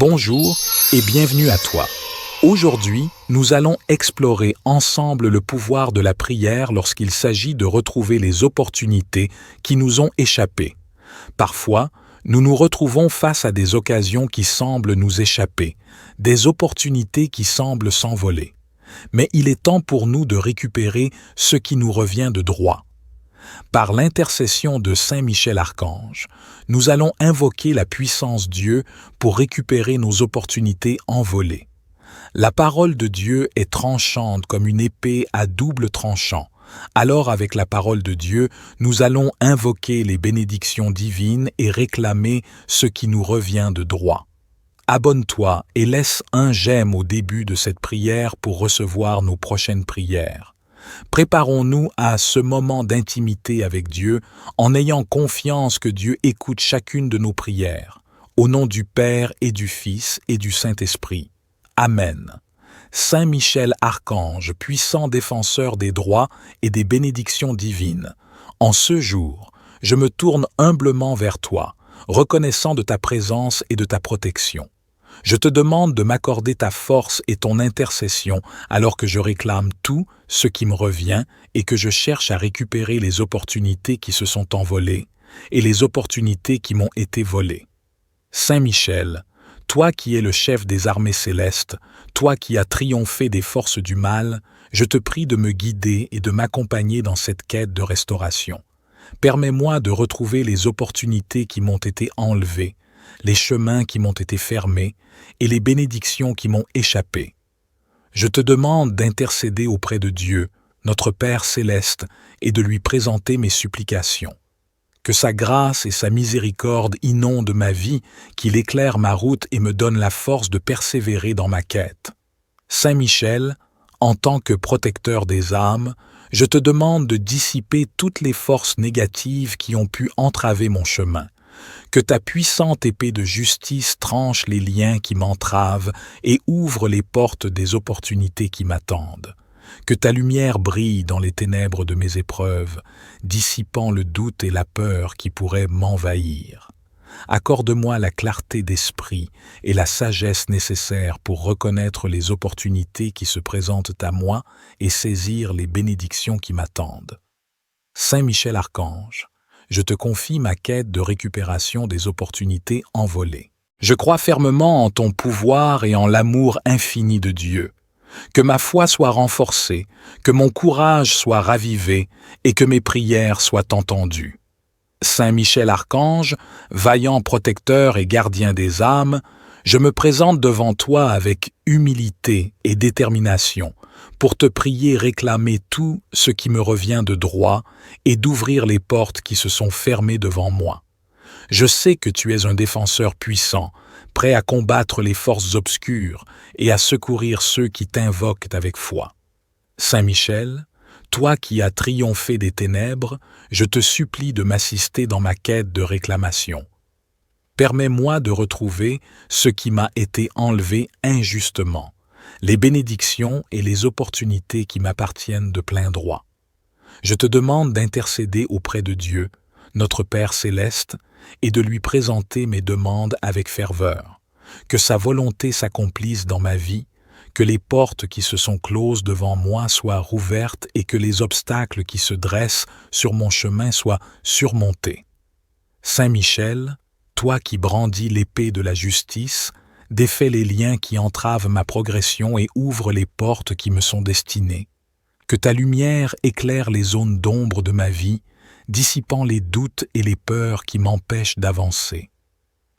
Bonjour et bienvenue à toi. Aujourd'hui, nous allons explorer ensemble le pouvoir de la prière lorsqu'il s'agit de retrouver les opportunités qui nous ont échappé. Parfois, nous nous retrouvons face à des occasions qui semblent nous échapper, des opportunités qui semblent s'envoler. Mais il est temps pour nous de récupérer ce qui nous revient de droit. Par l'intercession de Saint Michel Archange, nous allons invoquer la puissance Dieu pour récupérer nos opportunités envolées. La parole de Dieu est tranchante comme une épée à double tranchant. Alors avec la parole de Dieu, nous allons invoquer les bénédictions divines et réclamer ce qui nous revient de droit. Abonne-toi et laisse un j'aime au début de cette prière pour recevoir nos prochaines prières. Préparons-nous à ce moment d'intimité avec Dieu en ayant confiance que Dieu écoute chacune de nos prières. Au nom du Père et du Fils et du Saint-Esprit. Amen. Saint Michel Archange, puissant défenseur des droits et des bénédictions divines, en ce jour, je me tourne humblement vers toi, reconnaissant de ta présence et de ta protection. Je te demande de m'accorder ta force et ton intercession alors que je réclame tout ce qui me revient et que je cherche à récupérer les opportunités qui se sont envolées et les opportunités qui m'ont été volées. Saint Michel, toi qui es le chef des armées célestes, toi qui as triomphé des forces du mal, je te prie de me guider et de m'accompagner dans cette quête de restauration. Permets-moi de retrouver les opportunités qui m'ont été enlevées, les chemins qui m'ont été fermés et les bénédictions qui m'ont échappé. Je te demande d'intercéder auprès de Dieu, notre Père céleste, et de lui présenter mes supplications. Que sa grâce et sa miséricorde inondent ma vie, qu'il éclaire ma route et me donne la force de persévérer dans ma quête. Saint Michel, en tant que protecteur des âmes, je te demande de dissiper toutes les forces négatives qui ont pu entraver mon chemin. Que ta puissante épée de justice tranche les liens qui m'entravent et ouvre les portes des opportunités qui m'attendent. Que ta lumière brille dans les ténèbres de mes épreuves, dissipant le doute et la peur qui pourraient m'envahir. Accorde-moi la clarté d'esprit et la sagesse nécessaires pour reconnaître les opportunités qui se présentent à moi et saisir les bénédictions qui m'attendent. Saint Michel Archange, je te confie ma quête de récupération des opportunités envolées. Je crois fermement en ton pouvoir et en l'amour infini de Dieu. Que ma foi soit renforcée, que mon courage soit ravivé et que mes prières soient entendues. Saint Michel Archange, vaillant protecteur et gardien des âmes, je me présente devant toi avec humilité et détermination pour te prier réclamer tout ce qui me revient de droit et d'ouvrir les portes qui se sont fermées devant moi. Je sais que tu es un défenseur puissant, prêt à combattre les forces obscures et à secourir ceux qui t'invoquent avec foi. Saint Michel, toi qui as triomphé des ténèbres, je te supplie de m'assister dans ma quête de réclamation. Permets-moi de retrouver ce qui m'a été enlevé injustement, les bénédictions et les opportunités qui m'appartiennent de plein droit. Je te demande d'intercéder auprès de Dieu, notre Père céleste, et de lui présenter mes demandes avec ferveur. Que sa volonté s'accomplisse dans ma vie, que les portes qui se sont closes devant moi soient rouvertes et que les obstacles qui se dressent sur mon chemin soient surmontés. Saint Michel, toi qui brandis l'épée de la justice, défais les liens qui entravent ma progression et ouvre les portes qui me sont destinées. Que ta lumière éclaire les zones d'ombre de ma vie, dissipant les doutes et les peurs qui m'empêchent d'avancer.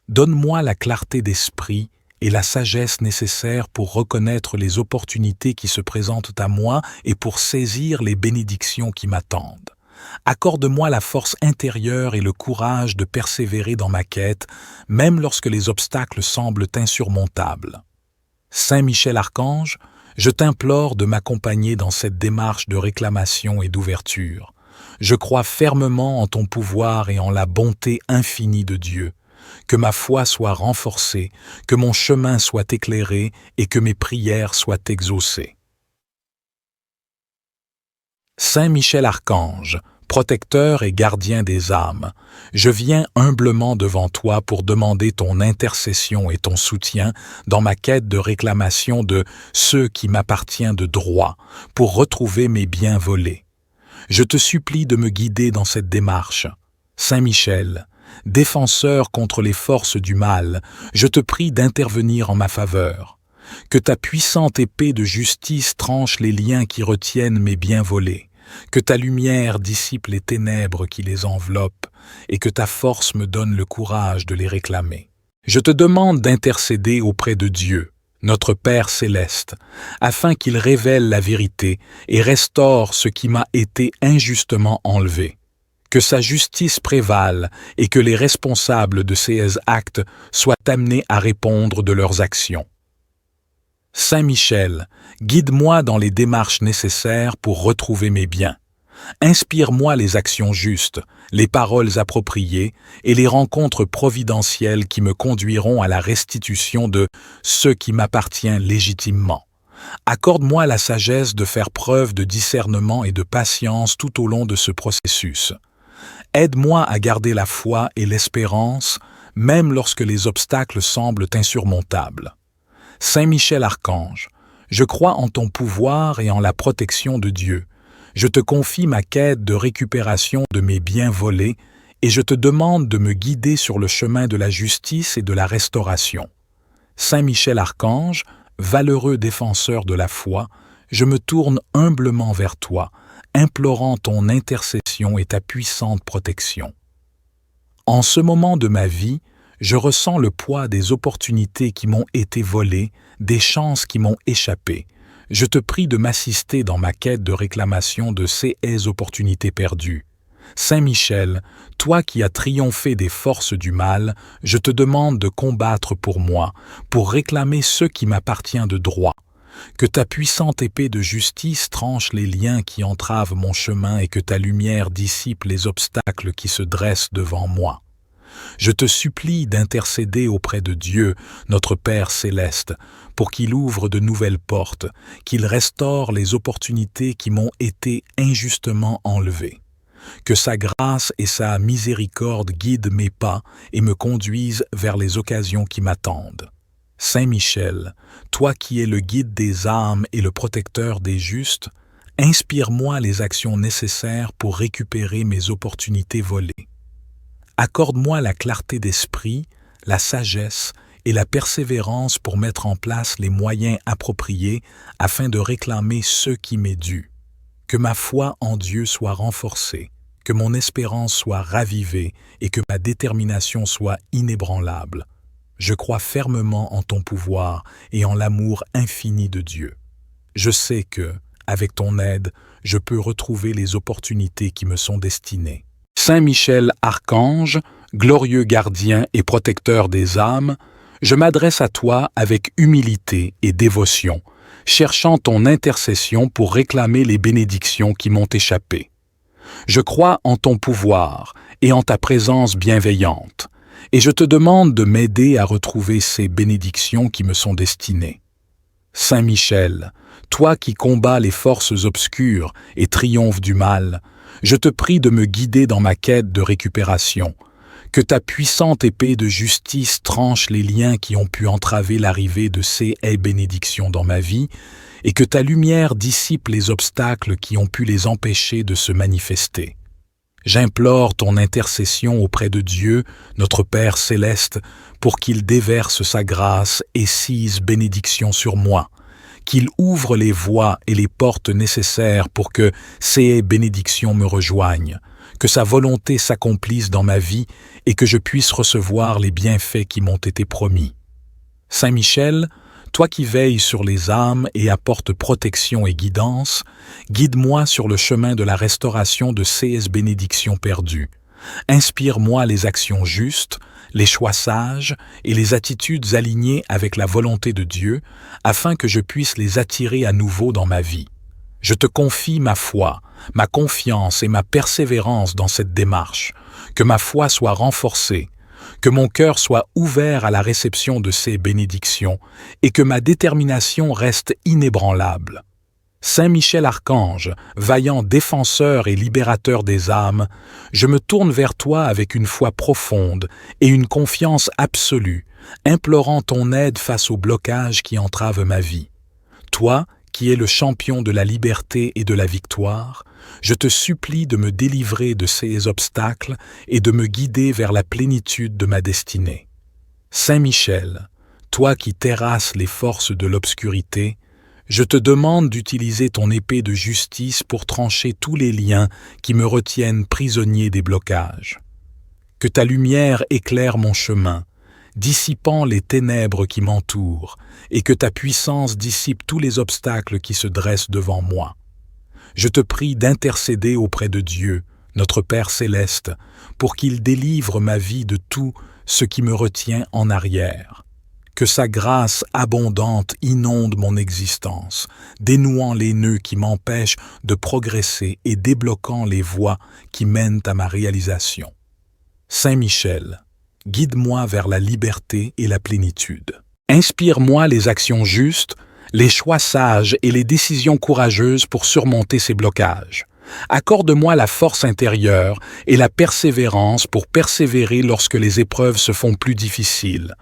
Donne-moi la clarté d'esprit et la sagesse nécessaires pour reconnaître les opportunités qui se présentent à moi et pour saisir les bénédictions qui m'attendent. Accorde-moi la force intérieure et le courage de persévérer dans ma quête, même lorsque les obstacles semblent insurmontables. Saint Michel Archange, je t'implore de m'accompagner dans cette démarche de réclamation et d'ouverture. Je crois fermement en ton pouvoir et en la bonté infinie de Dieu. Que ma foi soit renforcée, que mon chemin soit éclairé et que mes prières soient exaucées. Saint Michel Archange, protecteur et gardien des âmes, je viens humblement devant toi pour demander ton intercession et ton soutien dans ma quête de réclamation de ce qui m'appartient de droit, pour retrouver mes biens volés. Je te supplie de me guider dans cette démarche. Saint Michel, défenseur contre les forces du mal, je te prie d'intervenir en ma faveur. Que ta puissante épée de justice tranche les liens qui retiennent mes biens volés. Que ta lumière dissipe les ténèbres qui les enveloppent et que ta force me donne le courage de les réclamer. Je te demande d'intercéder auprès de Dieu, notre Père céleste, afin qu'il révèle la vérité et restaure ce qui m'a été injustement enlevé. Que sa justice prévale et que les responsables de ces actes soient amenés à répondre de leurs actions. Saint Michel, guide-moi dans les démarches nécessaires pour retrouver mes biens. Inspire-moi les actions justes, les paroles appropriées et les rencontres providentielles qui me conduiront à la restitution de ce qui m'appartient légitimement. Accorde-moi la sagesse de faire preuve de discernement et de patience tout au long de ce processus. Aide-moi à garder la foi et l'espérance, même lorsque les obstacles semblent insurmontables. Saint Michel Archange, je crois en ton pouvoir et en la protection de Dieu. Je te confie ma quête de récupération de mes biens volés et je te demande de me guider sur le chemin de la justice et de la restauration. Saint Michel Archange, valeureux défenseur de la foi, je me tourne humblement vers toi, implorant ton intercession et ta puissante protection. En ce moment de ma vie, je ressens le poids des opportunités qui m'ont été volées, des chances qui m'ont échappé. Je te prie de m'assister dans ma quête de réclamation de ces opportunités perdues. Saint Michel, toi qui as triomphé des forces du mal, je te demande de combattre pour moi, pour réclamer ce qui m'appartient de droit. Que ta puissante épée de justice tranche les liens qui entravent mon chemin et que ta lumière dissipe les obstacles qui se dressent devant moi. Je te supplie d'intercéder auprès de Dieu, notre Père céleste, pour qu'il ouvre de nouvelles portes, qu'il restaure les opportunités qui m'ont été injustement enlevées. Que sa grâce et sa miséricorde guident mes pas et me conduisent vers les occasions qui m'attendent. Saint Michel, toi qui es le guide des âmes et le protecteur des justes, inspire-moi les actions nécessaires pour récupérer mes opportunités volées. Accorde-moi la clarté d'esprit, la sagesse et la persévérance pour mettre en place les moyens appropriés afin de réclamer ce qui m'est dû. Que ma foi en Dieu soit renforcée, que mon espérance soit ravivée et que ma détermination soit inébranlable. Je crois fermement en ton pouvoir et en l'amour infini de Dieu. Je sais que, avec ton aide, je peux retrouver les opportunités qui me sont destinées. Saint Michel Archange, glorieux gardien et protecteur des âmes, je m'adresse à toi avec humilité et dévotion, cherchant ton intercession pour réclamer les bénédictions qui m'ont échappé. Je crois en ton pouvoir et en ta présence bienveillante, et je te demande de m'aider à retrouver ces bénédictions qui me sont destinées. Saint Michel, toi qui combats les forces obscures et triomphes du mal, je te prie de me guider dans ma quête de récupération. Que ta puissante épée de justice tranche les liens qui ont pu entraver l'arrivée de ces bénédictions dans ma vie, et que ta lumière dissipe les obstacles qui ont pu les empêcher de se manifester. J'implore ton intercession auprès de Dieu, notre Père céleste, pour qu'il déverse sa grâce et sise bénédiction sur moi, qu'il ouvre les voies et les portes nécessaires pour que ces bénédictions me rejoignent, que sa volonté s'accomplisse dans ma vie et que je puisse recevoir les bienfaits qui m'ont été promis. Saint Michel, toi qui veilles sur les âmes et apportes protection et guidance, guide-moi sur le chemin de la restauration de ces bénédictions perdues. Inspire-moi les actions justes, les choix sages et les attitudes alignées avec la volonté de Dieu, afin que je puisse les attirer à nouveau dans ma vie. Je te confie ma foi, ma confiance et ma persévérance dans cette démarche, que ma foi soit renforcée, que mon cœur soit ouvert à la réception de ces bénédictions et que ma détermination reste inébranlable. Saint Michel Archange, vaillant défenseur et libérateur des âmes, je me tourne vers toi avec une foi profonde et une confiance absolue, implorant ton aide face aux blocages qui entravent ma vie. Toi, qui es le champion de la liberté et de la victoire, je te supplie de me délivrer de ces obstacles et de me guider vers la plénitude de ma destinée. Saint Michel, toi qui terrasses les forces de l'obscurité, je te demande d'utiliser ton épée de justice pour trancher tous les liens qui me retiennent prisonnier des blocages. Que ta lumière éclaire mon chemin, dissipant les ténèbres qui m'entourent, et que ta puissance dissipe tous les obstacles qui se dressent devant moi. Je te prie d'intercéder auprès de Dieu, notre Père céleste, pour qu'il délivre ma vie de tout ce qui me retient en arrière. Que sa grâce abondante inonde mon existence, dénouant les nœuds qui m'empêchent de progresser et débloquant les voies qui mènent à ma réalisation. Saint Michel, guide-moi vers la liberté et la plénitude. Inspire-moi les actions justes, les choix sages et les décisions courageuses pour surmonter ces blocages. Accorde-moi la force intérieure et la persévérance pour persévérer lorsque les épreuves se font plus difficiles.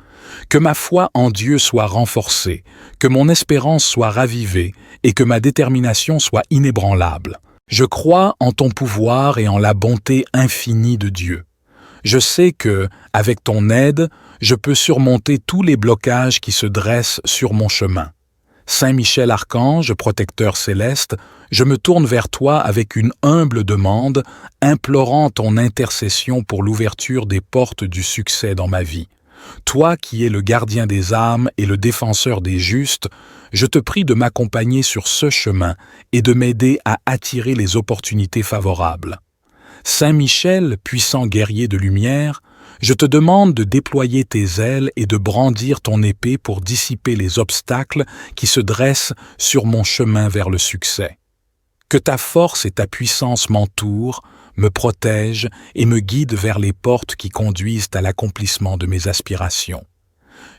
Que ma foi en Dieu soit renforcée, que mon espérance soit ravivée et que ma détermination soit inébranlable. Je crois en ton pouvoir et en la bonté infinie de Dieu. Je sais que, avec ton aide, je peux surmonter tous les blocages qui se dressent sur mon chemin. Saint Michel Archange, protecteur céleste, je me tourne vers toi avec une humble demande, implorant ton intercession pour l'ouverture des portes du succès dans ma vie. Toi qui es le gardien des âmes et le défenseur des justes, je te prie de m'accompagner sur ce chemin et de m'aider à attirer les opportunités favorables. Saint Michel, puissant guerrier de lumière, je te demande de déployer tes ailes et de brandir ton épée pour dissiper les obstacles qui se dressent sur mon chemin vers le succès. Que ta force et ta puissance m'entourent, me protègent et me guident vers les portes qui conduisent à l'accomplissement de mes aspirations.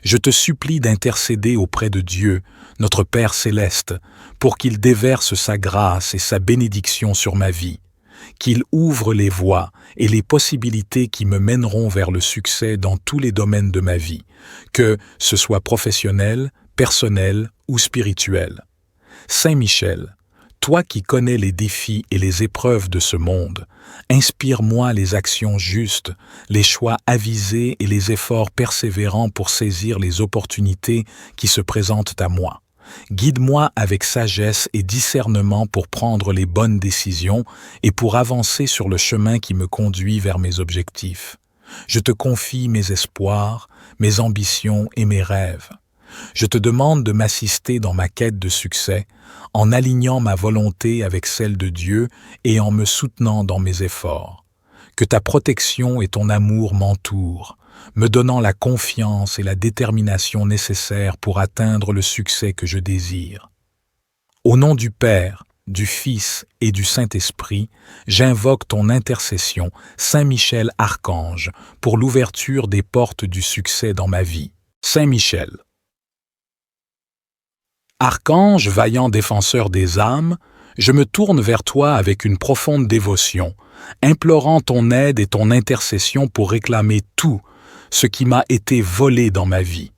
Je te supplie d'intercéder auprès de Dieu, notre Père céleste, pour qu'il déverse sa grâce et sa bénédiction sur ma vie, qu'il ouvre les voies et les possibilités qui me mèneront vers le succès dans tous les domaines de ma vie, que ce soit professionnel, personnel ou spirituel. Saint Michel, toi qui connais les défis et les épreuves de ce monde, inspire-moi les actions justes, les choix avisés et les efforts persévérants pour saisir les opportunités qui se présentent à moi. Guide-moi avec sagesse et discernement pour prendre les bonnes décisions et pour avancer sur le chemin qui me conduit vers mes objectifs. Je te confie mes espoirs, mes ambitions et mes rêves. Je te demande de m'assister dans ma quête de succès, en alignant ma volonté avec celle de Dieu et en me soutenant dans mes efforts. Que ta protection et ton amour m'entourent, me donnant la confiance et la détermination nécessaires pour atteindre le succès que je désire. Au nom du Père, du Fils et du Saint-Esprit, j'invoque ton intercession, Saint Michel Archange, pour l'ouverture des portes du succès dans ma vie. Saint Michel. Archange, vaillant défenseur des âmes, je me tourne vers toi avec une profonde dévotion, implorant ton aide et ton intercession pour réclamer tout ce qui m'a été volé dans ma vie.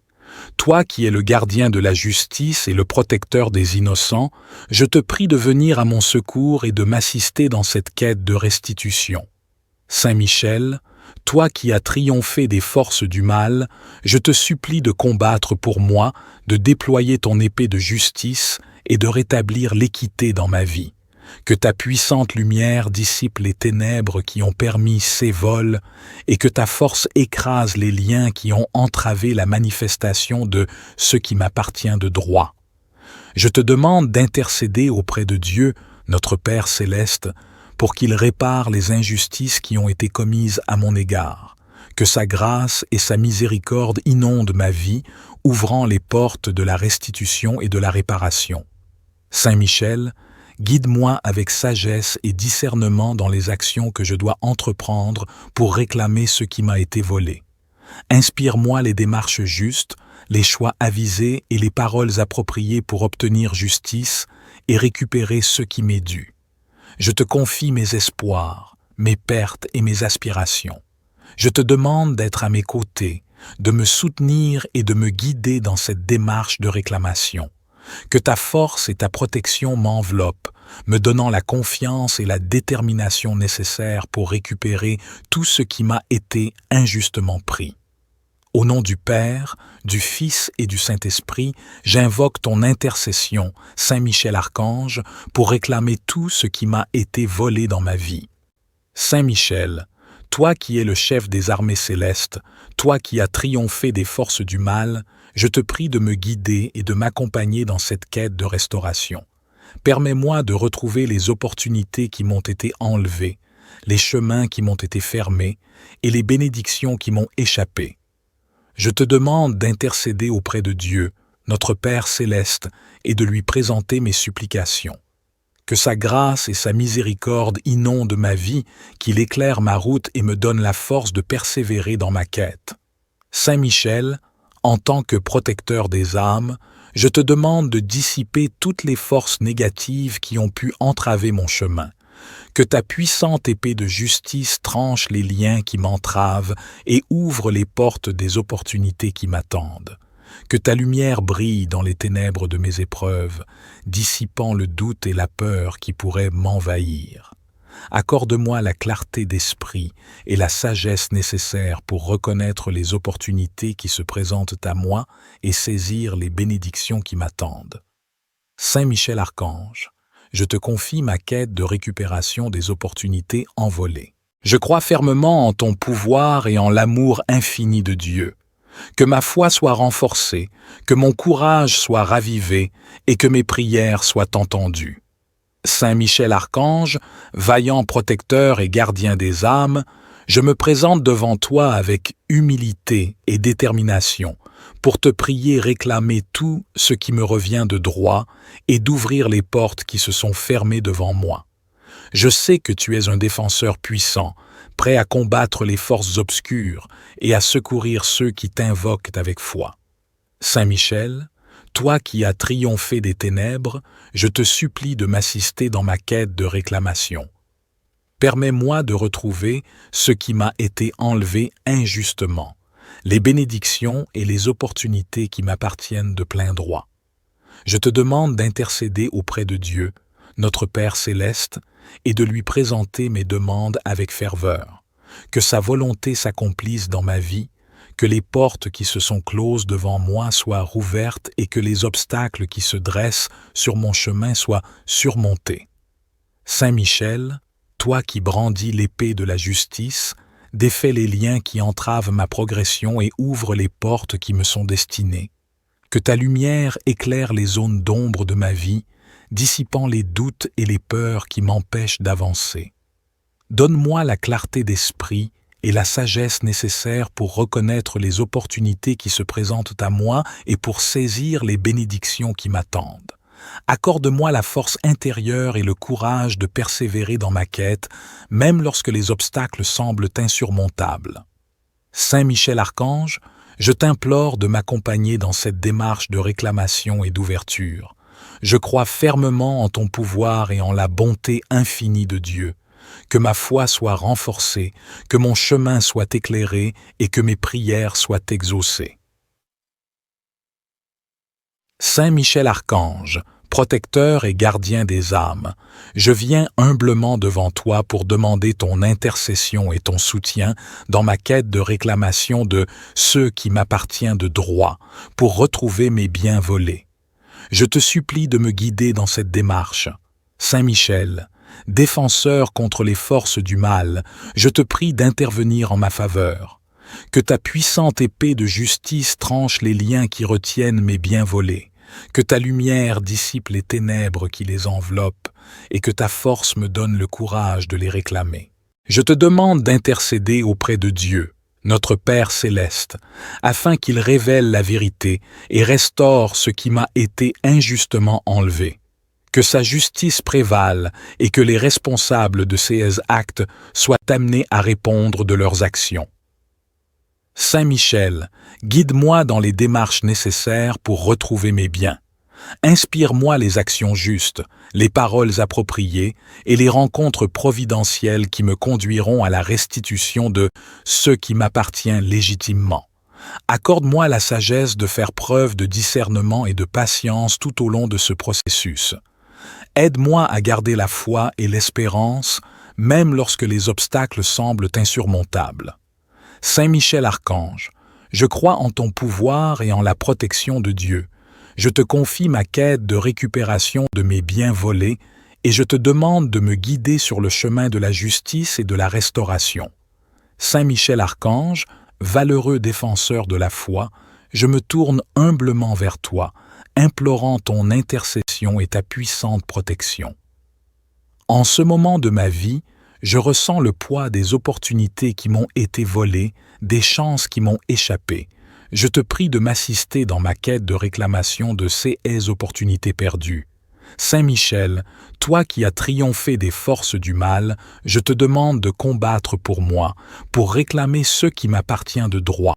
Toi qui es le gardien de la justice et le protecteur des innocents, je te prie de venir à mon secours et de m'assister dans cette quête de restitution. Saint Michel, toi qui as triomphé des forces du mal, je te supplie de combattre pour moi, de déployer ton épée de justice et de rétablir l'équité dans ma vie. Que ta puissante lumière dissipe les ténèbres qui ont permis ces vols et que ta force écrase les liens qui ont entravé la manifestation de ce qui m'appartient de droit. Je te demande d'intercéder auprès de Dieu, notre Père céleste, pour qu'il répare les injustices qui ont été commises à mon égard. Que sa grâce et sa miséricorde inondent ma vie, ouvrant les portes de la restitution et de la réparation. Saint Michel, guide-moi avec sagesse et discernement dans les actions que je dois entreprendre pour réclamer ce qui m'a été volé. Inspire-moi les démarches justes, les choix avisés et les paroles appropriées pour obtenir justice et récupérer ce qui m'est dû. Je te confie mes espoirs, mes pertes et mes aspirations. Je te demande d'être à mes côtés, de me soutenir et de me guider dans cette démarche de réclamation. Que ta force et ta protection m'enveloppent, me donnant la confiance et la détermination nécessaires pour récupérer tout ce qui m'a été injustement pris. Au nom du Père, du Fils et du Saint-Esprit, j'invoque ton intercession, Saint Michel Archange, pour réclamer tout ce qui m'a été volé dans ma vie. Saint Michel, toi qui es le chef des armées célestes, toi qui as triomphé des forces du mal, je te prie de me guider et de m'accompagner dans cette quête de restauration. Permets-moi de retrouver les opportunités qui m'ont été enlevées, les chemins qui m'ont été fermés et les bénédictions qui m'ont échappé. Je te demande d'intercéder auprès de Dieu, notre Père céleste, et de lui présenter mes supplications. Que sa grâce et sa miséricorde inondent ma vie, qu'il éclaire ma route et me donne la force de persévérer dans ma quête. Saint Michel, en tant que protecteur des âmes, je te demande de dissiper toutes les forces négatives qui ont pu entraver mon chemin. Que ta puissante épée de justice tranche les liens qui m'entravent et ouvre les portes des opportunités qui m'attendent. Que ta lumière brille dans les ténèbres de mes épreuves, dissipant le doute et la peur qui pourraient m'envahir. Accorde-moi la clarté d'esprit et la sagesse nécessaires pour reconnaître les opportunités qui se présentent à moi et saisir les bénédictions qui m'attendent. Saint Michel Archange, je te confie ma quête de récupération des opportunités envolées. Je crois fermement en ton pouvoir et en l'amour infini de Dieu. Que ma foi soit renforcée, que mon courage soit ravivé et que mes prières soient entendues. Saint Michel Archange, vaillant protecteur et gardien des âmes, je me présente devant toi avec humilité et détermination pour te prier réclamer tout ce qui me revient de droit et d'ouvrir les portes qui se sont fermées devant moi. Je sais que tu es un défenseur puissant, prêt à combattre les forces obscures et à secourir ceux qui t'invoquent avec foi. Saint Michel, toi qui as triomphé des ténèbres, je te supplie de m'assister dans ma quête de réclamation. Permets-moi de retrouver ce qui m'a été enlevé injustement, les bénédictions et les opportunités qui m'appartiennent de plein droit. Je te demande d'intercéder auprès de Dieu, notre Père céleste, et de lui présenter mes demandes avec ferveur. Que sa volonté s'accomplisse dans ma vie, que les portes qui se sont closes devant moi soient rouvertes et que les obstacles qui se dressent sur mon chemin soient surmontés. Saint Michel, toi qui brandis l'épée de la justice, défais les liens qui entravent ma progression et ouvre les portes qui me sont destinées. Que ta lumière éclaire les zones d'ombre de ma vie, dissipant les doutes et les peurs qui m'empêchent d'avancer. Donne-moi la clarté d'esprit et la sagesse nécessaire pour reconnaître les opportunités qui se présentent à moi et pour saisir les bénédictions qui m'attendent. Accorde-moi la force intérieure et le courage de persévérer dans ma quête, même lorsque les obstacles semblent insurmontables. Saint Michel Archange, je t'implore de m'accompagner dans cette démarche de réclamation et d'ouverture. Je crois fermement en ton pouvoir et en la bonté infinie de Dieu. Que ma foi soit renforcée, que mon chemin soit éclairé et que mes prières soient exaucées. Saint Michel Archange, protecteur et gardien des âmes, je viens humblement devant toi pour demander ton intercession et ton soutien dans ma quête de réclamation de ce qui m'appartient de droit, pour retrouver mes biens volés. Je te supplie de me guider dans cette démarche. Saint Michel, défenseur contre les forces du mal, je te prie d'intervenir en ma faveur. Que ta puissante épée de justice tranche les liens qui retiennent mes biens volés. Que ta lumière dissipe les ténèbres qui les enveloppent et que ta force me donne le courage de les réclamer. Je te demande d'intercéder auprès de Dieu, notre Père céleste, afin qu'il révèle la vérité et restaure ce qui m'a été injustement enlevé. Que sa justice prévale et que les responsables de ces actes soient amenés à répondre de leurs actions. Saint Michel, guide-moi dans les démarches nécessaires pour retrouver mes biens. Inspire-moi les actions justes, les paroles appropriées et les rencontres providentielles qui me conduiront à la restitution de ce qui m'appartient légitimement. Accorde-moi la sagesse de faire preuve de discernement et de patience tout au long de ce processus. Aide-moi à garder la foi et l'espérance, même lorsque les obstacles semblent insurmontables. Saint Michel Archange, je crois en ton pouvoir et en la protection de Dieu. Je te confie ma quête de récupération de mes biens volés et je te demande de me guider sur le chemin de la justice et de la restauration. Saint Michel Archange, valeureux défenseur de la foi, je me tourne humblement vers toi, implorant ton intercession et ta puissante protection. En ce moment de ma vie, je ressens le poids des opportunités qui m'ont été volées, des chances qui m'ont échappé. Je te prie de m'assister dans ma quête de réclamation de ces opportunités perdues. Saint Michel, toi qui as triomphé des forces du mal, je te demande de combattre pour moi, pour réclamer ce qui m'appartient de droit.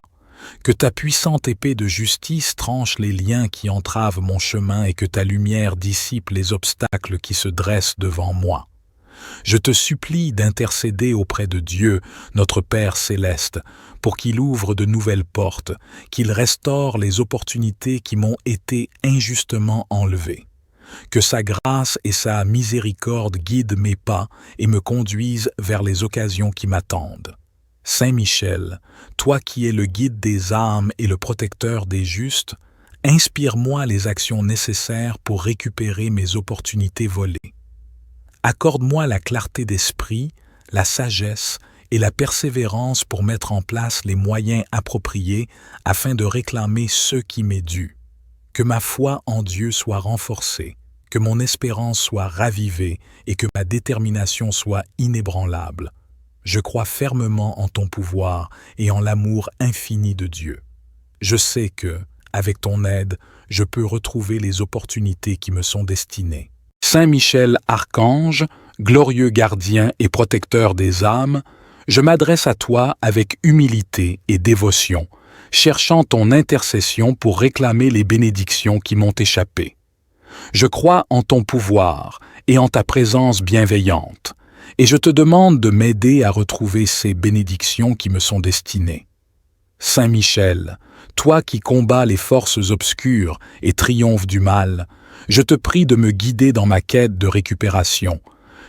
Que ta puissante épée de justice tranche les liens qui entravent mon chemin et que ta lumière dissipe les obstacles qui se dressent devant moi. Je te supplie d'intercéder auprès de Dieu, notre Père céleste, pour qu'il ouvre de nouvelles portes, qu'il restaure les opportunités qui m'ont été injustement enlevées. Que sa grâce et sa miséricorde guident mes pas et me conduisent vers les occasions qui m'attendent. Saint Michel, toi qui es le guide des âmes et le protecteur des justes, inspire-moi les actions nécessaires pour récupérer mes opportunités volées. Accorde-moi la clarté d'esprit, la sagesse et la persévérance pour mettre en place les moyens appropriés afin de réclamer ce qui m'est dû. Que ma foi en Dieu soit renforcée, que mon espérance soit ravivée et que ma détermination soit inébranlable. Je crois fermement en ton pouvoir et en l'amour infini de Dieu. Je sais que, avec ton aide, je peux retrouver les opportunités qui me sont destinées. Saint Michel Archange, glorieux gardien et protecteur des âmes, je m'adresse à toi avec humilité et dévotion, cherchant ton intercession pour réclamer les bénédictions qui m'ont échappé. Je crois en ton pouvoir et en ta présence bienveillante, et je te demande de m'aider à retrouver ces bénédictions qui me sont destinées. Saint Michel, toi qui combats les forces obscures et triomphes du mal, je te prie de me guider dans ma quête de récupération.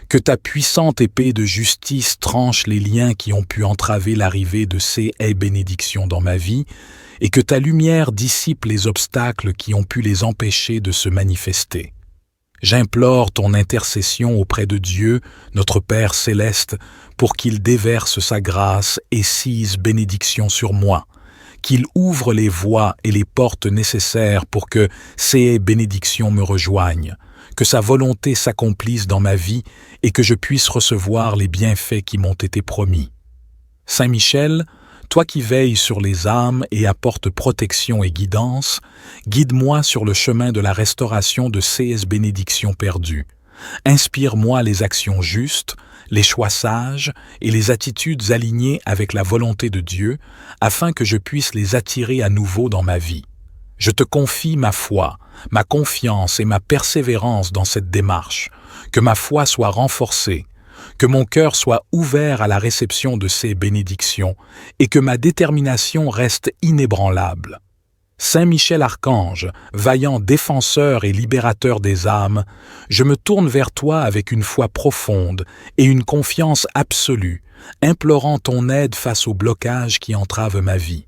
Que ta puissante épée de justice tranche les liens qui ont pu entraver l'arrivée de ces bénédictions dans ma vie, et que ta lumière dissipe les obstacles qui ont pu les empêcher de se manifester. J'implore ton intercession auprès de Dieu, notre Père céleste, pour qu'il déverse sa grâce et sise bénédiction sur moi, qu'il ouvre les voies et les portes nécessaires pour que ces bénédictions me rejoignent, que sa volonté s'accomplisse dans ma vie et que je puisse recevoir les bienfaits qui m'ont été promis. Saint Michel, toi qui veilles sur les âmes et apportes protection et guidance, guide-moi sur le chemin de la restauration de ces bénédictions perdues. Inspire-moi les actions justes, les choix sages et les attitudes alignées avec la volonté de Dieu, afin que je puisse les attirer à nouveau dans ma vie. Je te confie ma foi, ma confiance et ma persévérance dans cette démarche, que ma foi soit renforcée, que mon cœur soit ouvert à la réception de ces bénédictions et que ma détermination reste inébranlable. Saint Michel Archange, vaillant défenseur et libérateur des âmes, je me tourne vers toi avec une foi profonde et une confiance absolue, implorant ton aide face aux blocages qui entravent ma vie.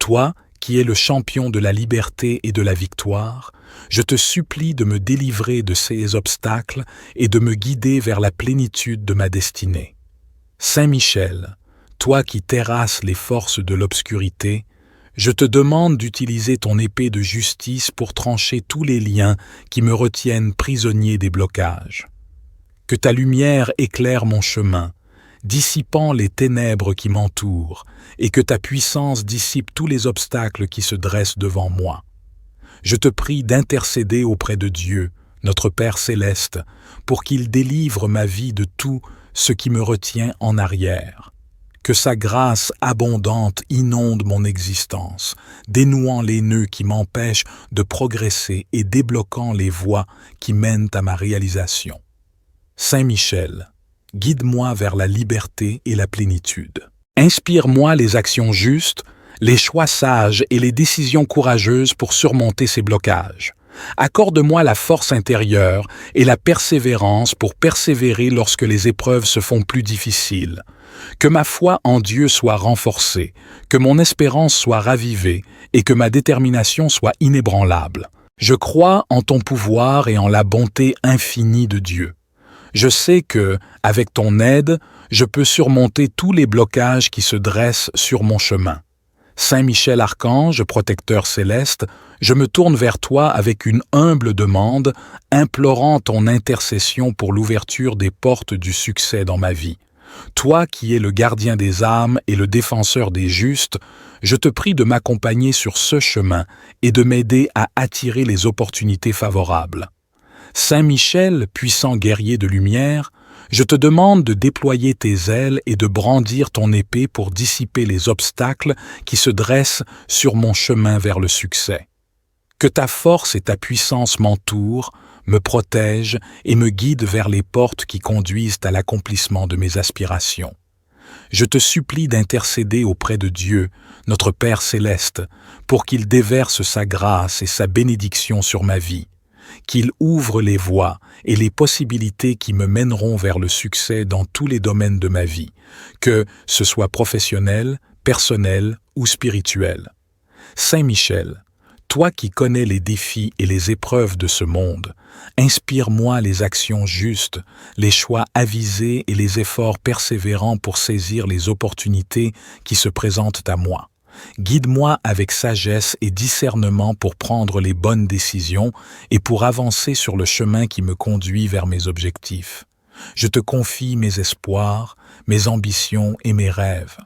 Toi, qui es le champion de la liberté et de la victoire, je te supplie de me délivrer de ces obstacles et de me guider vers la plénitude de ma destinée. Saint Michel, toi qui terrasses les forces de l'obscurité, je te demande d'utiliser ton épée de justice pour trancher tous les liens qui me retiennent prisonnier des blocages. Que ta lumière éclaire mon chemin, dissipant les ténèbres qui m'entourent, et que ta puissance dissipe tous les obstacles qui se dressent devant moi. Je te prie d'intercéder auprès de Dieu, notre Père céleste, pour qu'il délivre ma vie de tout ce qui me retient en arrière. Que sa grâce abondante inonde mon existence, dénouant les nœuds qui m'empêchent de progresser et débloquant les voies qui mènent à ma réalisation. Saint Michel, guide-moi vers la liberté et la plénitude. Inspire-moi les actions justes, les choix sages et les décisions courageuses pour surmonter ces blocages. Accorde-moi la force intérieure et la persévérance pour persévérer lorsque les épreuves se font plus difficiles. Que ma foi en Dieu soit renforcée, que mon espérance soit ravivée et que ma détermination soit inébranlable. Je crois en ton pouvoir et en la bonté infinie de Dieu. Je sais que, avec ton aide, je peux surmonter tous les blocages qui se dressent sur mon chemin. Saint Michel Archange, protecteur céleste, je me tourne vers toi avec une humble demande, implorant ton intercession pour l'ouverture des portes du succès dans ma vie. Toi qui es le gardien des âmes et le défenseur des justes, je te prie de m'accompagner sur ce chemin et de m'aider à attirer les opportunités favorables. Saint Michel, puissant guerrier de lumière, je te demande de déployer tes ailes et de brandir ton épée pour dissiper les obstacles qui se dressent sur mon chemin vers le succès. Que ta force et ta puissance m'entourent, me protègent et me guident vers les portes qui conduisent à l'accomplissement de mes aspirations. Je te supplie d'intercéder auprès de Dieu, notre Père céleste, pour qu'il déverse sa grâce et sa bénédiction sur ma vie, qu'il ouvre les voies et les possibilités qui me mèneront vers le succès dans tous les domaines de ma vie, que ce soit professionnel, personnel ou spirituel. Saint Michel, toi qui connais les défis et les épreuves de ce monde, inspire-moi les actions justes, les choix avisés et les efforts persévérants pour saisir les opportunités qui se présentent à moi. Guide-moi avec sagesse et discernement pour prendre les bonnes décisions et pour avancer sur le chemin qui me conduit vers mes objectifs. Je te confie mes espoirs, mes ambitions et mes rêves.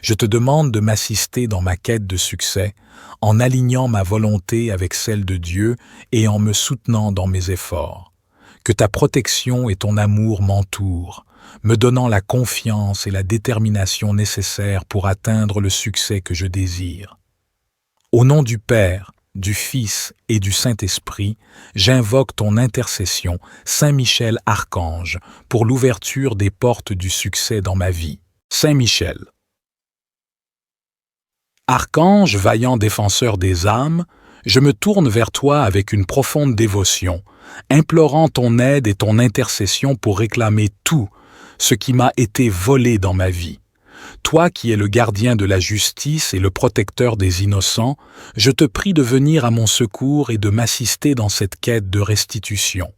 Je te demande de m'assister dans ma quête de succès, en alignant ma volonté avec celle de Dieu et en me soutenant dans mes efforts. Que ta protection et ton amour m'entourent, me donnant la confiance et la détermination nécessaires pour atteindre le succès que je désire. Au nom du Père, du Fils et du Saint-Esprit, j'invoque ton intercession, Saint Michel Archange, pour l'ouverture des portes du succès dans ma vie. Saint Michel. Archange, vaillant défenseur des âmes, je me tourne vers toi avec une profonde dévotion, implorant ton aide et ton intercession pour réclamer tout ce qui m'a été volé dans ma vie. Toi qui es le gardien de la justice et le protecteur des innocents, je te prie de venir à mon secours et de m'assister dans cette quête de restitution.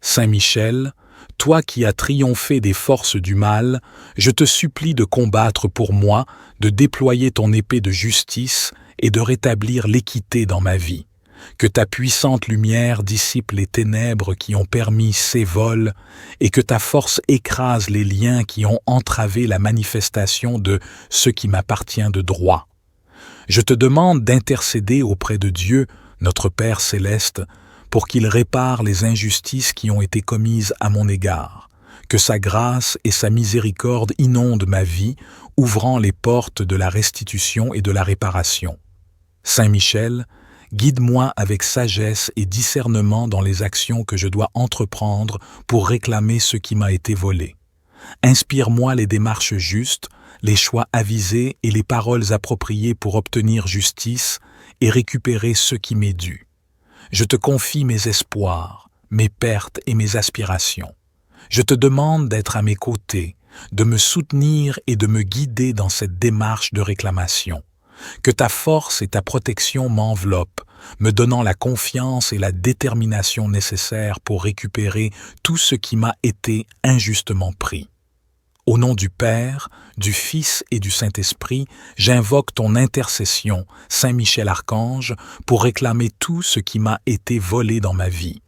Saint Michel, toi qui as triomphé des forces du mal, je te supplie de combattre pour moi, de déployer ton épée de justice et de rétablir l'équité dans ma vie. Que ta puissante lumière dissipe les ténèbres qui ont permis ces vols et que ta force écrase les liens qui ont entravé la manifestation de ce qui m'appartient de droit. Je te demande d'intercéder auprès de Dieu, notre Père céleste, pour qu'il répare les injustices qui ont été commises à mon égard, que sa grâce et sa miséricorde inondent ma vie, ouvrant les portes de la restitution et de la réparation. Saint Michel, guide-moi avec sagesse et discernement dans les actions que je dois entreprendre pour réclamer ce qui m'a été volé. Inspire-moi les démarches justes, les choix avisés et les paroles appropriées pour obtenir justice et récupérer ce qui m'est dû. Je te confie mes espoirs, mes pertes et mes aspirations. Je te demande d'être à mes côtés, de me soutenir et de me guider dans cette démarche de réclamation. Que ta force et ta protection m'enveloppent, me donnant la confiance et la détermination nécessaires pour récupérer tout ce qui m'a été injustement pris. Au nom du Père, du Fils et du Saint-Esprit, j'invoque ton intercession, Saint Michel Archange, pour réclamer tout ce qui m'a été volé dans ma vie.